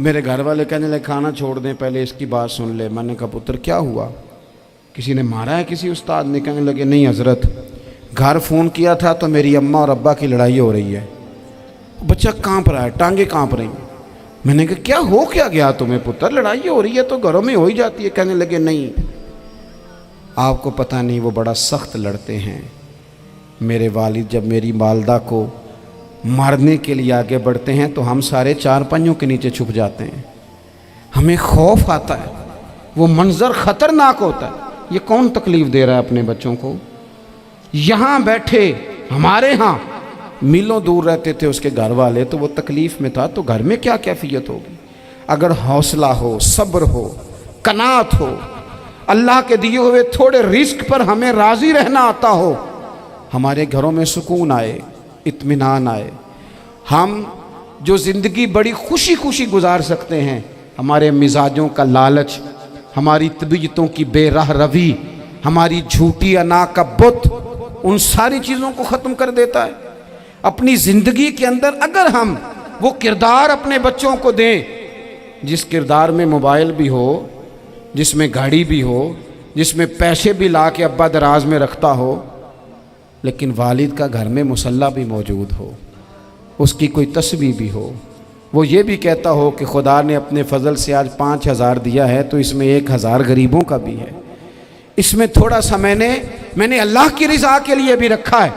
میرے گھر والے کہنے لگے کھانا چھوڑ دیں پہلے اس کی بات سن لے. میں نے کہا پتر کیا ہوا, کسی نے مارا ہے کسی استاد نے؟ کہنے لگے نہیں حضرت, گھر فون کیا تھا تو میری اماں اور ابا کی لڑائی ہو رہی ہے. بچہ کانپ رہا ہے, ٹانگیں کانپ رہی ہیں. میں نے کہا کیا ہو کیا گیا تمہیں پتر, لڑائی ہو رہی ہے تو گھروں میں ہو ہی جاتی ہے. کہنے لگے نہیں آپ کو پتہ نہیں وہ بڑا سخت لڑتے ہیں. میرے والد جب میری والدہ کو مارنے کے لیے آگے بڑھتے ہیں تو ہم سارے چار پنجوں کے نیچے چھپ جاتے ہیں, ہمیں خوف آتا ہے, وہ منظر خطرناک ہوتا ہے. یہ کون تکلیف دے رہا ہے اپنے بچوں کو؟ یہاں بیٹھے ہمارے ہاں میلوں دور رہتے تھے اس کے گھر والے, تو وہ تکلیف میں تھا, تو گھر میں کیا کیفیت ہوگی؟ اگر حوصلہ ہو, صبر ہو, قناعت ہو, اللہ کے دیے ہوئے تھوڑے رزق پر ہمیں راضی رہنا آتا ہو, ہمارے گھروں میں سکون آئے, اطمینان آئے, ہم جو زندگی بڑی خوشی خوشی گزار سکتے ہیں. ہمارے مزاجوں کا لالچ, ہماری طبیعتوں کی بے راہ روی, ہماری جھوٹی انا کا بت, ان ساری چیزوں کو ختم کر دیتا ہے. اپنی زندگی کے اندر اگر ہم وہ کردار اپنے بچوں کو دیں جس کردار میں موبائل بھی ہو, جس میں گاڑی بھی ہو, جس میں پیسے بھی لا کے ابا دراز میں رکھتا ہو, لیکن والد کا گھر میں مصلی بھی موجود ہو, اس کی کوئی تسبیح بھی ہو, وہ یہ بھی کہتا ہو کہ خدا نے اپنے فضل سے آج 5,000 دیا ہے تو اس میں 1,000 غریبوں کا بھی ہے, اس میں تھوڑا سا میں نے اللہ کی رضا کے لیے بھی رکھا ہے.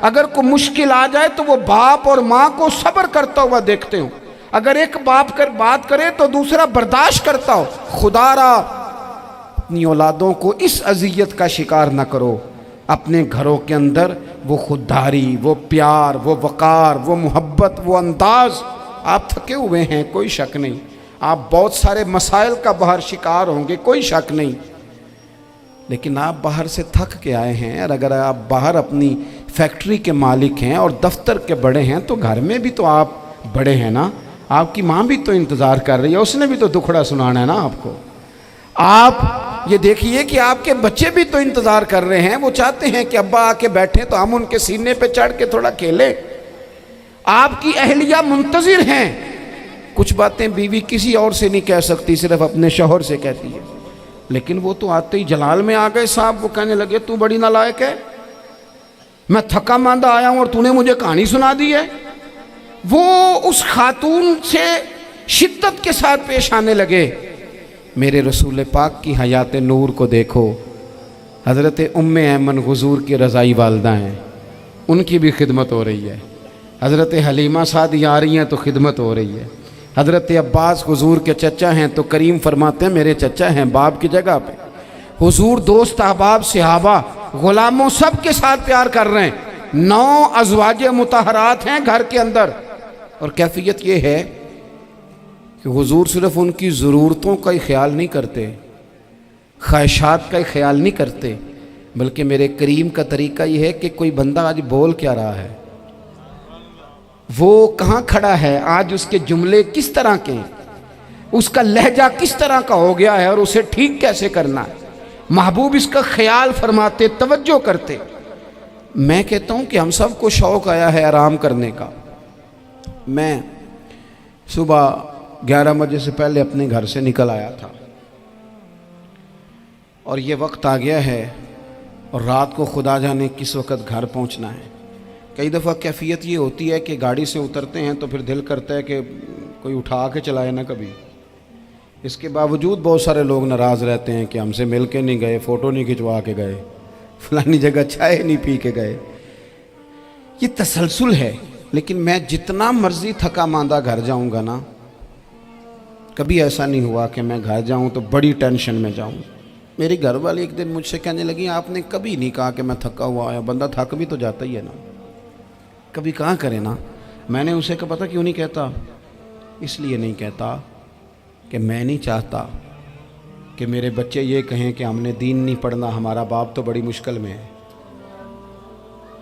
اگر کوئی مشکل آ جائے تو وہ باپ اور ماں کو صبر کرتا ہوا دیکھتے ہوں. اگر ایک باپ کر بات کرے تو دوسرا برداشت کرتا ہو. خدا را اپنی اولادوں کو اس اذیت کا شکار نہ کرو. اپنے گھروں کے اندر وہ خودداری, وہ پیار, وہ وقار, وہ محبت, وہ انداز. آپ تھکے ہوئے ہیں کوئی شک نہیں, آپ بہت سارے مسائل کا باہر شکار ہوں گے کوئی شک نہیں, لیکن آپ باہر سے تھک کے آئے ہیں. اور اگر آپ باہر اپنی فیکٹری کے مالک ہیں اور دفتر کے بڑے ہیں تو گھر میں بھی تو آپ بڑے ہیں نا. آپ کی ماں بھی تو انتظار کر رہی ہے, اس نے بھی تو دکھڑا سنانا ہے نا آپ کو. آپ یہ دیکھیے کہ آپ کے بچے بھی تو انتظار کر رہے ہیں, وہ چاہتے ہیں کہ ابا آ کے بیٹھیں تو ہم ان کے سینے پہ چڑھ کے تھوڑا کھیلیں. آپ کی اہلیہ منتظر ہیں. کچھ باتیں بیوی کسی اور سے نہیں کہہ سکتی, صرف اپنے شوہر سے کہتی ہے, لیکن وہ تو آتے ہی جلال میں آ گئے صاحب. وہ کہنے لگے تو بڑی نالائق ہے, میں تھکا ماندہ آیا ہوں اور تو نے مجھے کہانی سنا دی ہے. وہ اس خاتون سے شدت کے ساتھ پیش آنے لگے. میرے رسول پاک کی حیات نور کو دیکھو, حضرت ام ایمن حضور کی رضائی والدہ ہیں, ان کی بھی خدمت ہو رہی ہے. حضرت حلیمہ سعدیہ آ رہی ہیں تو خدمت ہو رہی ہے. حضرت عباس حضور کے چچا ہیں تو کریم فرماتے ہیں میرے چچا ہیں باپ کی جگہ پہ. حضور دوست احباب صحابہ غلاموں سب کے ساتھ پیار کر رہے ہیں. 9 ازواج مطہرات ہیں گھر کے اندر, اور کیفیت یہ ہے کہ حضور صرف ان کی ضرورتوں کا ہی خیال نہیں کرتے, خواہشات کا ہی خیال نہیں کرتے, بلکہ میرے کریم کا طریقہ یہ ہے کہ کوئی بندہ آج بول کیا رہا ہے, وہ کہاں کھڑا ہے آج, اس کے جملے کس طرح کے ہیں, اس کا لہجہ کس طرح کا ہو گیا ہے اور اسے ٹھیک کیسے کرنا ہے. محبوب اس کا خیال فرماتے, توجہ کرتے. میں کہتا ہوں کہ ہم سب کو شوق آیا ہے آرام کرنے کا. میں صبح 11 بجے سے پہلے اپنے گھر سے نکل آیا تھا اور یہ وقت آ گیا ہے اور رات کو خدا جانے کس وقت گھر پہنچنا ہے. کئی دفعہ کیفیت یہ ہوتی ہے کہ گاڑی سے اترتے ہیں تو پھر دل کرتا ہے کہ کوئی اٹھا کے چلائے نہ کبھی. اس کے باوجود بہت سارے لوگ ناراض رہتے ہیں کہ ہم سے مل کے نہیں گئے, فوٹو نہیں کھنچوا کے گئے, فلانی جگہ چائے نہیں پی کے گئے. یہ تسلسل ہے. لیکن میں جتنا مرضی تھکا ماندہ گھر جاؤں گا نا, کبھی ایسا نہیں ہوا کہ میں گھر جاؤں تو بڑی ٹینشن میں جاؤں. میری گھر والی ایک دن مجھ سے کہنے لگی آپ نے کبھی نہیں کہا کہ میں تھکا ہوا آیا. بندہ تھک بھی تو جاتا ہی ہے نا, کبھی کہاں کرے نا. میں نے اسے کہا پتہ کیوں نہیں کہتا, اس لیے نہیں کہتا کہ میں نہیں چاہتا کہ میرے بچے یہ کہیں کہ ہم نے دین نہیں پڑھنا, ہمارا باپ تو بڑی مشکل میں ہے.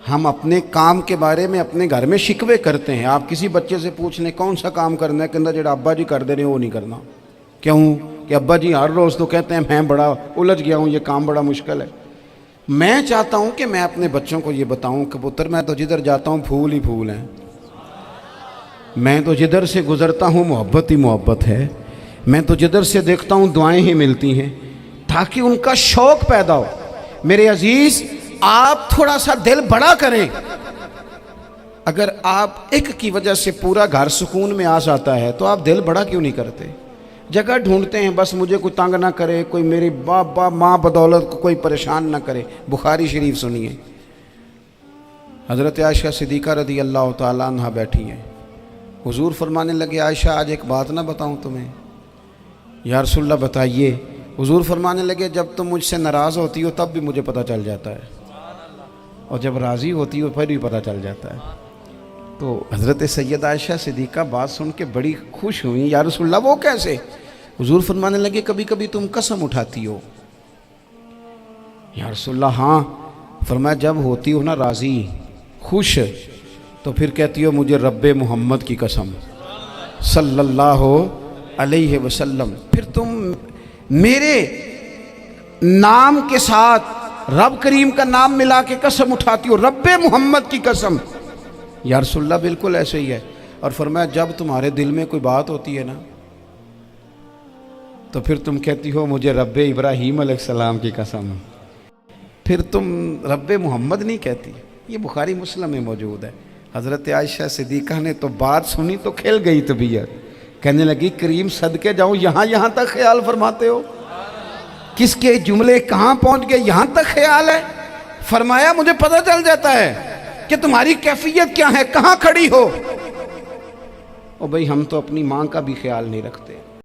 ہم اپنے کام کے بارے میں اپنے گھر میں شکوے کرتے ہیں. آپ کسی بچے سے پوچھ لیں کون سا کام کرنا ہے, کہ اندر جڑا ابا جی کر دے رہے ہیں وہ نہیں کرنا. کیوں کہ ابا جی ہر روز تو کہتے ہیں میں بڑا الجھ گیا ہوں, یہ کام بڑا مشکل ہے. میں چاہتا ہوں کہ میں اپنے بچوں کو یہ بتاؤں کہ پتر میں تو جدھر جاتا ہوں پھول ہی پھول ہیں. میں تو جدھر سے گزرتا ہوں محبت ہی محبت ہے، میں تو جدھر سے دیکھتا ہوں دعائیں ہی ملتی ہیں، تاکہ ان کا شوق پیدا ہو۔ میرے عزیز، آپ تھوڑا سا دل بڑا کریں۔ اگر آپ ایک کی وجہ سے پورا گھر سکون میں آ جاتا ہے تو آپ دل بڑا کیوں نہیں کرتے؟ جگہ ڈھونڈتے ہیں بس مجھے کوئی تنگ نہ کرے، کوئی میری باپ ماں بدولت کو کوئی پریشان نہ کرے۔ بخاری شریف سنیے، حضرت عائشہ صدیقہ رضی اللہ تعالیٰ عنہ بیٹھی ہیں، حضور فرمانے لگے عائشہ آج ایک بات نہ بتاؤں تمہیں؟ یا رسول اللہ بتائیے۔ حضور فرمانے لگے جب تم مجھ سے ناراض ہوتی ہو تب بھی مجھے پتہ چل جاتا ہے، اور جب راضی ہوتی ہو پھر بھی پتہ چل جاتا ہے۔ تو حضرت سیدہ عائشہ صدیقہ بات سن کے بڑی خوش ہوئیں، یا رسول اللہ وہ کیسے؟ حضور فرمانے لگے کبھی کبھی تم قسم اٹھاتی ہو۔ یا رسول اللہ ہاں۔ فرمایا جب ہوتی ہو نا راضی، خوش، تو پھر کہتی ہو مجھے رب محمد کی قسم صلی اللہ علیہ وسلم، پھر تم میرے نام کے ساتھ رب کریم کا نام ملا کے قسم اٹھاتی ہو، رب محمد کی قسم۔ یا رسول اللہ بالکل ایسے ہی ہے۔ اور فرمایا جب تمہارے دل میں کوئی بات ہوتی ہے نا تو پھر تم کہتی ہو مجھے رب ابراہیم علیہ السلام کی قسم، پھر تم رب محمد نہیں کہتی۔ یہ بخاری مسلم میں موجود ہے۔ حضرت عائشہ صدیقہ نے تو بات سنی تو کھل گئی طبیعت، کہنے لگی کریم صدقے جاؤں، یہاں تک خیال فرماتے ہو؟ کس کے جملے کہاں پہنچ گئے، یہاں تک خیال ہے؟ فرمایا مجھے پتہ چل جاتا ہے کہ تمہاری کیفیت کیا ہے، کہاں کھڑی ہو۔ او بھئی ہم تو اپنی ماں کا بھی خیال نہیں رکھتے۔